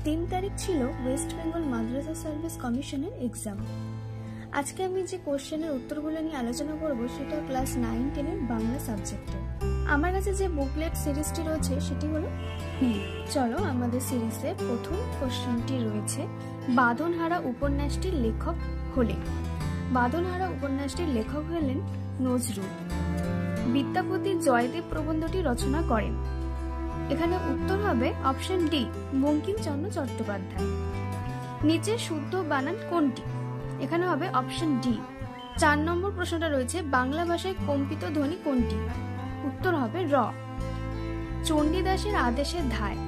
3 তারিখ ছিল ওয়েস্ট বেঙ্গল মাদ্রাসা সার্ভিস কমিশনের এক্সাম। আজকে আমি যে কোশ্চেনের উত্তরগুলো নিয়ে আলোচনা করব সেটা ক্লাস 9-10 এর বাংলা সাবজেক্টে। আমার কাছে যে বুকলেট সিরিজটি রয়েছে সেটি হলো চলো আমাদের সিরিজে প্রথম কোশ্চেনটি রয়েছে, বাঁধনহারা উপন্যাসটির লেখক হলেন। বাঁধনহারা উপন্যাসটির লেখক হলেন নজরুল। বিদ্যাপতি জয়দেব প্রবন্ধটি রচনা করেন। এখানে উত্তর হবে অপশন ডি, বঙ্কিমচন্দ্র চট্টোপাধ্যায়। নিচে শুদ্ধ বানান কোনটি? এখানে হবে অপশন ডি। 4 নম্বর প্রশ্নটা রয়েছে, বাংলা ভাষায় কম্পিত ধ্বনি কোনটি? উত্তর হবে র। চণ্ডীদাসের আদেশের ধায়,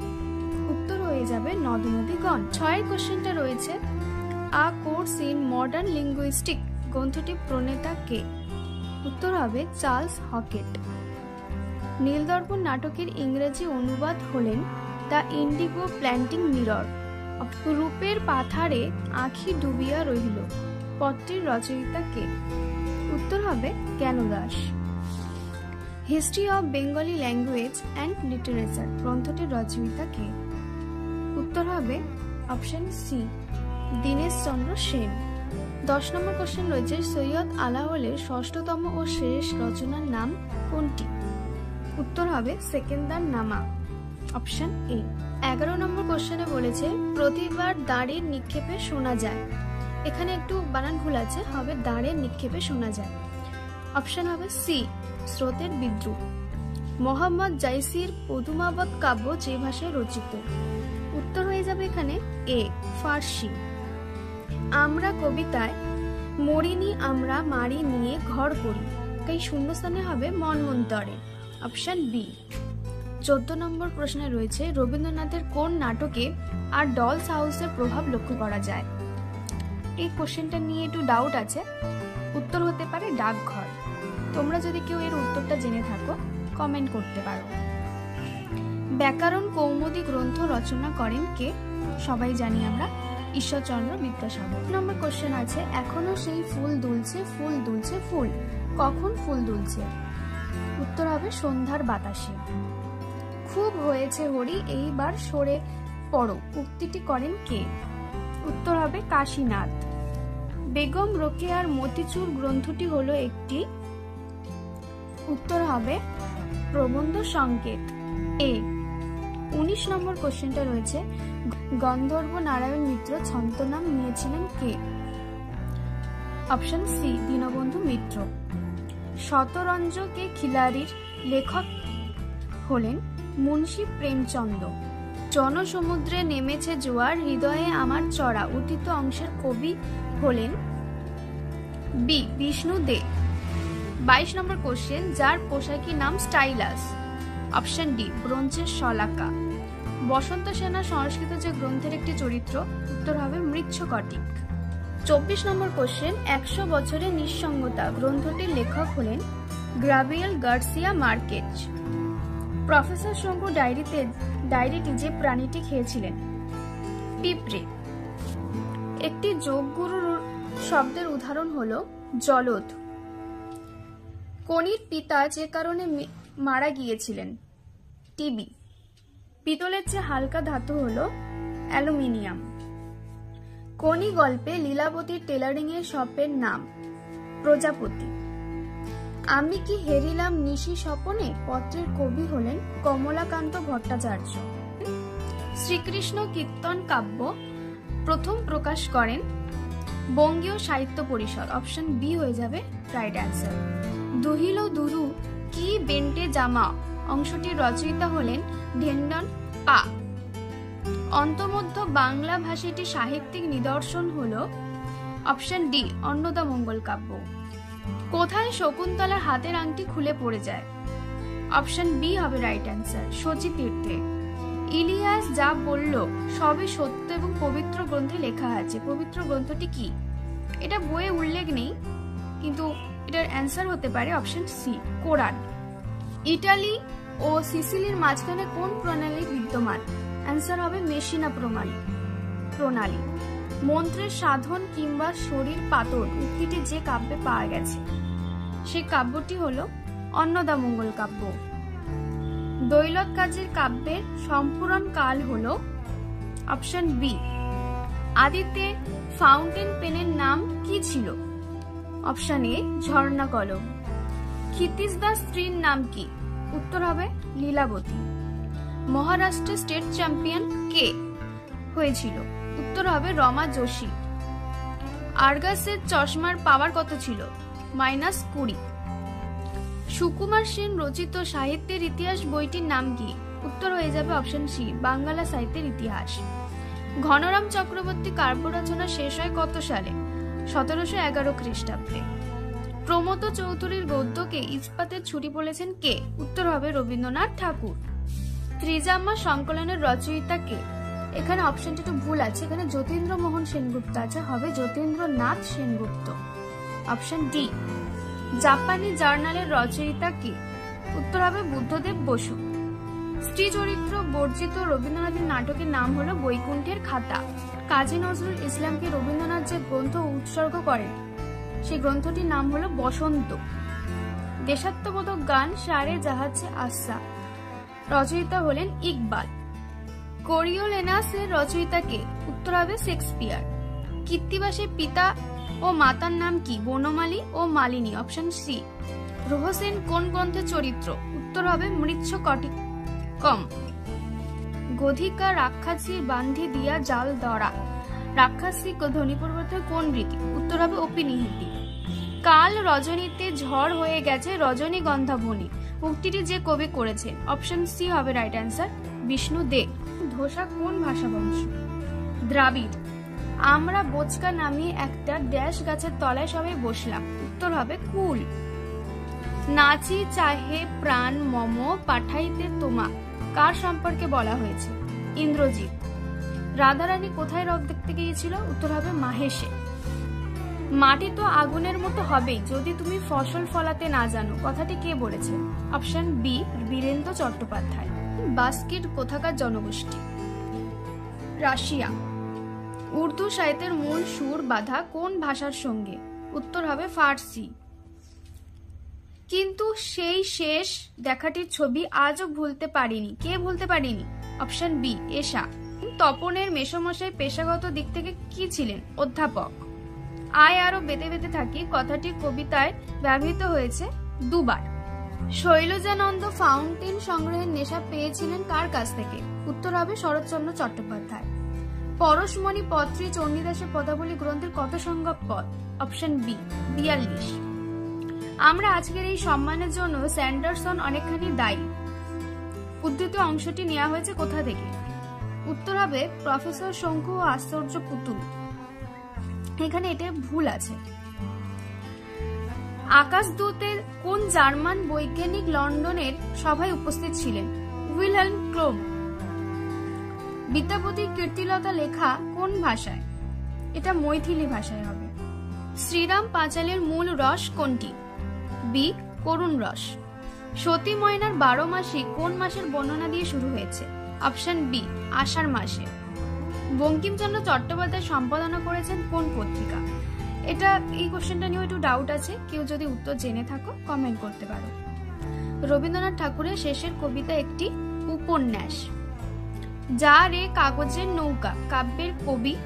উত্তর হয়ে যাবে নদ নদীগণ। 6 কোশ্চেনটা রয়েছে, আ কোর্স ইন মডার্ন লিঙ্গুইস্টিক গ্রন্থটি প্রণেতা কে? উত্তর হবে চার্লস হকেট। নীলদর্পণ নাটকের ইংরেজি অনুবাদ হলেন দ্য ইন্ডিগো প্ল্যান্টিং মিরর। রূপের পাথারে আঁখি ডুবিয়া রহিল পত্রের রচয়িতা কে? উত্তর হবে Jnanadas. History of Bengali language and literature গ্রন্থটির রচয়িতা কে? উত্তর হবে option C, Dinesh Chandra Sen. 10 number question রয়েছে, সৈয়দ আলাওলের ষষ্ঠতম ও শেষ রচনার নাম কোনটি? উত্তর হবে সেকেন্দার নামা, অপশন এ। 11 নম্বর কোশ্চেনে বলেছে, প্রতিবার দাঁড়ের নিক্ষেপে শোনা যায়। এখানে একটু বানান ভুল আছে, হবে দাঁড়ের নিক্ষেপে শোনা যায়, অপশন হবে সি, স্রোতের বিদ্রুপ। মোহাম্মদ জাইসির পদুমাবত কাব্য যে ভাষায় রচিত? উত্তর হয়ে যাবে এখানে এ, ফার্সি। আমরা কবিতায় মরিনি আমরা মারি নিয়ে ঘর করি, এই শূন্যস্থানে হবে মনমন্তরে, অপশন বি। 14 নম্বর প্রশ্নে রয়েছে, রবীন্দ্রনাথের কোন নাটকে আর ডলস হাউসের প্রভাব লক্ষ্য করা যায়? এই কোশ্চেনটা নিয়ে একটু ডাউট আছে, উত্তর হতে পারে ডাকঘর। তোমরা যদি কেউ এর উত্তরটা জেনে থাকো কমেন্ট করতে পারো। ব্যাকরণ কৌমুদী গ্রন্থ রচনা করেন কে? সবাই জানি আমরা, ঈশ্বরচন্দ্র বিদ্যাসাগর। নম্বর কোশ্চেন আছে, এখনো সেই ফুল দুলছে ফুল দুলছে ফুল, কখন ফুল দুলছে? উত্তর হবে সন্ধ্যার বাতাসে। খুব হয়েছে হরি এইবার সরে পড়ো, উক্তিটি করেন কে? উত্তর হবে কাশীনাথ। বেগম রোকেয়ার মতিচুর গ্রন্থটি হলো একটি, উত্তর হবে প্রবন্ধ সংকেত, এ। 19 নম্বর কোশ্চেনটা রয়েছে, গন্ধর্ব নারায়ণ মিত্র ছদ্মনাম নিয়েছিলেন কে? Option C, Dinabandhu Mitra. শতরঞ্জকে খিলাড়ির লেখক হলেন মুন্সী প্রেমচন্দ্র। জনসমুদ্রে নেমেছে জোয়ার হৃদয়ে আমার চড়া, অতীত অংশের কবি হলেন বি, বিষ্ণু দে। 22 নম্বর কোশ্চেন, যার পোশাকি নাম স্টাইলাস? অপশন ডি, ব্রোঞ্জের শলাকা। বসন্ত সেনা সংস্কৃত যে গ্রন্থের একটি চরিত্র? উত্তর হবে মৃচ্ছকটিক। 24 নম্বর কোশ্চেন, 100 বছরের নিঃসঙ্গতা গ্রন্থটির লেখক হলেন গ্রাভিয়েল গার্সিয়া মার্কেজ। প্রফেসর শঙ্কু ডায়েরিটি যে প্রাণীটি খেয়েছিলেন? পিঁপড়ে। একটি যোগগুরুর শব্দের উদাহরণ হলো জলদ। কনির পিতা যে কারণে মারা গিয়েছিলেন? টিবি। পিতলের চেয়ে হালকা ধাতু হলো অ্যালুমিনিয়াম। কোনি গল্পে লীলাবতীর টেলারিং এর শপের নাম? প্রজাপতি। আমি কি হেরিলাম নিশি স্বপনে পত্রের কবি হলেন কমলাকান্ত ভট্টাচার্য। শ্রীকৃষ্ণ কীর্তন কাব্য প্রথম প্রকাশ করেন বঙ্গীয় সাহিত্য পরিষদ, অপশন বি হয়ে যাবে রাইট অ্যান্সার। দুহিল দুরু কি বেন্টে জামা অংশটির রচয়িতা হলেন ঢেন্ডন পা। অন্তর্মধ্য বাংলা ভাষাটি সাহিত্যিক নিদর্শন হলো অপশন ডি, অন্নদামঙ্গল কাব্য। কোথায় শকুন্তলার হাতের আংটি খুলে পড়ে যায়? অপশন বি হবে রাইট অ্যান্সার, শচী তীর্থে। ইলিয়াস যা বলল সবই সত্য এবং পবিত্র গ্রন্থে লেখা আছে, পবিত্র গ্রন্থটি কি? এটা বইয়ে উল্লেখ নেই, কিন্তু এটার অ্যান্সার হতে পারে অপশন সি, কোরআন। ইটালি ও সিসিলির মাঝখানে কোন প্রণালী বিদ্যমান? অ্যান্সার হবে মেশিনা প্রণালী। মন্ত্রের সাধন কিংবা শরীর পাতন উক্তিটি যে কাব্যে পাওয়া গেছে সেই কাব্যটি হলো অন্নদামঙ্গল কাব্য। দৈলত কাজীর কাব্যের সম্পূরণ কাল হলো অপশন বি। আদিতে ফাউন্টেন পেনের নাম কি ছিল? অপশন এ ঝর্ণা কলম। ক্ষিতিশ দাস স্ত্রীর নাম কি? উত্তর হবে লীলাবতী। মহারাষ্ট্রের স্টেট চ্যাম্পিয়ন কে হয়েছিল? উত্তর হবে রমা যোশী। আর্গাসের চশমার পাওয়ার কত ছিল? -20। সুকুমার সেন রচিত সাহিত্যের ইতিহাস বইটির নাম কি? উত্তর হয়ে যাবে অপশন সি, বাংলা সাহিত্যের ইতিহাস। ঘনরাম চক্রবর্তী কাব্য রচনা শেষ হয় কত সালে? 1711 খ্রিস্টাব্দে। প্রমথ চৌধুরীর গদ্যকে ইস্পাতের ছুরি বলেছেন কে? উত্তর হবে রবীন্দ্রনাথ ঠাকুর। ত্রিজাম্মা সংকলনের রচয়িতা কে? এখানে অপশনটা একটু ভুল আছে, এখানে যতীন্দ্র মোহন সেনগুপ্ত আছে, হবে যতীন্দ্রনাথ সেনগুপ্ত। Option D. জাপানি জার্নালের রচয়িতা কে? উত্তর হবে বুদ্ধদেব বসু। স্ত্রী চরিত্র বর্জিত রবীন্দ্রনাথের নাটকের নাম হলো বৈকুণ্ঠের খাতা। কাজী নজরুল ইসলামকে রবীন্দ্রনাথ যে গ্রন্থ উৎসর্গ করেন সেই গ্রন্থটির নাম হলো বসন্ত। দেশাত্মবোধক গান সারে জাহাজে আসা রচয়িতা হলেন ইকবাল। কোরিওলেনাসের রচয়িতা কে? উত্তর হবে শেক্সপিয়ার। কৃত্তিবাসের পিতা ও মাতার নাম কি? বনমালী ও মালিনী। Option C. রোহসেন কোন গ্রন্থের চরিত্র? উত্তর হবে মৃচ্ছকটিকম। গধিকা রাক্ষসীর বান্ধি দিয়া জাল ধরা। রাক্ষসী ধ্বনি পরিবর্তন কোন রীতি? উত্তর হবে অপিনিহিতি। কাল রজনীতে ঝড় হয়ে গেছে রজনীগন্ধা বনি উক্তিটি যে কবি করেছেন? অপশন সি হবে রাইট অ্যান্সার, বিষ্ণু দে। ধোসা কোন ভাষা বংশ? দ্রাবিড়। আমরা বোচকা নামিয়ে একটা ড্যাশ গাছের তলায় সবাই বসলাম। উত্তর হবে কুল। নাচি চাহে প্রাণ মম পাঠাইতে তোমা কার সম্পর্কে বলা হয়েছে? ইন্দ্রজিৎ। রাধারানী কোথায় রথ দেখতে গিয়েছিল? উত্তর হবে মাহেশে। মাটি তো আগুনের মতো হবেই যদি তুমি ফসল ফলাতে না জানো, কথাটি কে বলেছে? Option B, Birendra Chattopadhyay. বাস্কিট কোথাকার জনগোষ্ঠী? রাশিয়া। উর্দু সাহিত্যের মূল সুর বাঁধা কোন ভাষার সঙ্গে? উত্তর হবে ফার্সি। কিন্তু সেই শেষ দেখাটির ছবি আজও ভুলতে পারিনি, কে ভুলতে পারিনি? অপশন বি, এশা। তপনের মেসোমশাই পেশাগত দিক থেকে কি ছিলেন? অধ্যাপক। আয় আরো বেঁধে বেঁধে থাকি কথাটি কবিতায় ব্যবহৃত হয়েছে দুবার। শৈলজানন্দ ফাউন্টেন সংগ্রহের নেশা পেয়েছিলেন কার কাছ থেকে? উত্তর হবে শরৎচন্দ্র চট্টোপাধ্যায়। পরশমণি পত্রী চণ্ডীদাসের পদাবলী গ্রন্থের কত সংখ্যক পদ? Option B, 42। আমরা আজকের এই সম্মানের জন্য স্যান্ডারসন অনেকখানি দায়ী উদ্ধৃত অংশটি নেওয়া হয়েছে কোথা থেকে? উত্তর হবে প্রফেসর শঙ্কু ও আশ্চর্য পুতুল। এখানে এটা ভুল আছে। আকাশদূতের কোন জার্মান বৈজ্ঞানিক লন্ডনের সভায় উপস্থিত ছিলেন? Wilhelm Chrome. বিদ্যাপতির কীর্তিলতা লেখা কোন ভাষায়? এটা মৈথিলি ভাষায় হবে। শ্রীরাম পাঁচালের মূল রস কোনটি? বি, করুণ রস। সতী ময়নার 12 মাসে কোন মাসের বর্ণনা দিয়ে শুরু হয়েছে? অপশন বি, আষাঢ় মাসে। বঙ্কিমচন্দ্র চট্টোপাধ্যায় সম্পাদনা করেছেন কোন পত্রিকা? এটা এই কোশ্চেনটা নিয়ে একটু ডাউট আছে, কেউ যদি উত্তর জেনে থাকো কমেন্ট করতে পারো। রবীন্দ্রনাথ ঠাকুরের শেষের কবিতা একটি উপন্যাস। যা রে কাগজের নৌকা কাব্যের কবি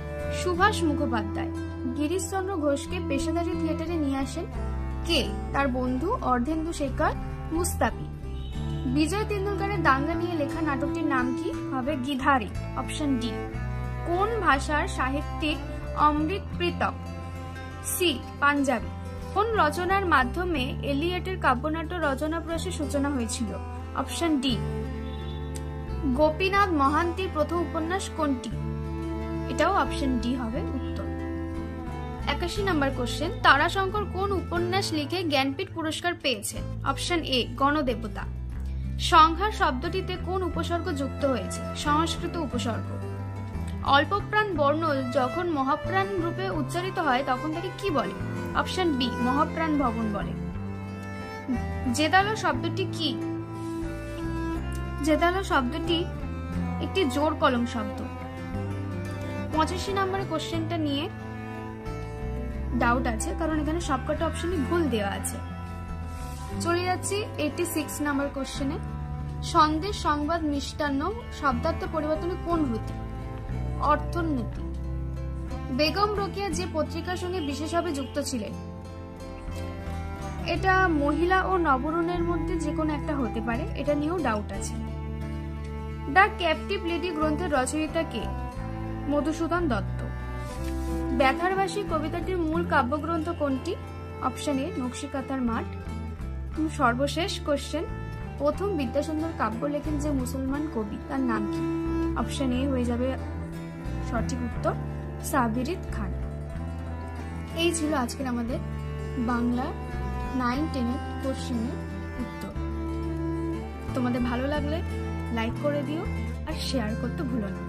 সুভাষ মুখোপাধ্যায়। গিরিশচন্দ্র ঘোষকে পেশাদারি থিয়েটারে নিয়ে আসেন কে? তার বন্ধু অর্ধেন্দু শেখর মুস্তাফি। বিজয় তেন্ডুলকরের দাঙ্গা নিয়ে লেখা নাটকটির নাম কি? হবে গিধারি। Option D. কোন ভাষার সাহিত্যিক অমৃত প্রীতম? সি, পাঞ্জাবি। কোন রচনার মাধ্যমে এলিয়টের কাব্যনাট্য রচনা প্রয়াসের সূচনা হয়েছিল? Option D. গোপীনাথ মহান্তির প্রথম উপন্যাস কোনটি? এটাও অপশন ডি হবে উত্তর। 81 নম্বর কোশ্চেন, তারাশঙ্কর কোন উপন্যাস লিখে জ্ঞানপীঠ পুরস্কার পেয়েছেন? Option A, Ganadevata. সংহার শব্দটিতে কোন উপসর্গ যুক্ত হয়েছে? সংস্কৃত উপসর্গ। অল্পপ্রাণ বর্ণ যখন মহাপ্রাণ রূপে উচ্চারিত হয় তখন তাকে কি বলে? অপশন বি, মহাপ্রাণ ভবন বলে। জেদালো শব্দটি কি? জেদালো শব্দটি একটি জোর কলম শব্দ। 85 নম্বরের কোশ্চেনটা নিয়ে ডাউট আছে কারণ এখানে সবকটা অপশনই ভুল দেওয়া আছে। চলে যাচ্ছি 86 নম্বর কোশ্চেনে। সন্দেশ, সংবাদ, মিষ্টান্ন শব্দার্থ পরিবর্তনে কোন রীতি? অর্থনীতি। বেগম রোকেয়া যে পত্রিকার সঙ্গে বিশেষভাবে যুক্ত ছিলেন? এটা মহিলা ও নবরণের মধ্যে যে কোনো একটা হতে পারে, এটা নিয়েও ডাউট আছে। দ্য ক্যাপটিভ লেডি গ্রন্থের রচয়িতা কে? মধুসূদন দত্ত। ব্যথারবাসী কবিতাটির মূল কাব্যগ্রন্থ কোনটি? অপশন এ নকশিকাঁথার মাঠ। সর্বশেষ কোশ্চেন, প্রথম বিদ্যাসুন্দর কাব্য লেখেন যে মুসলমান কবি, তার নাম কি? অপশন এ হয়ে যাবে সঠিক উত্তর, সাবিরিদ খান। এই ছিল আজকের আমাদের বাংলা 9-10 কোশ্চেনের উত্তর। তোমাদের ভালো লাগলে লাইক করে দিও আর শেয়ার করতে ভুলো না।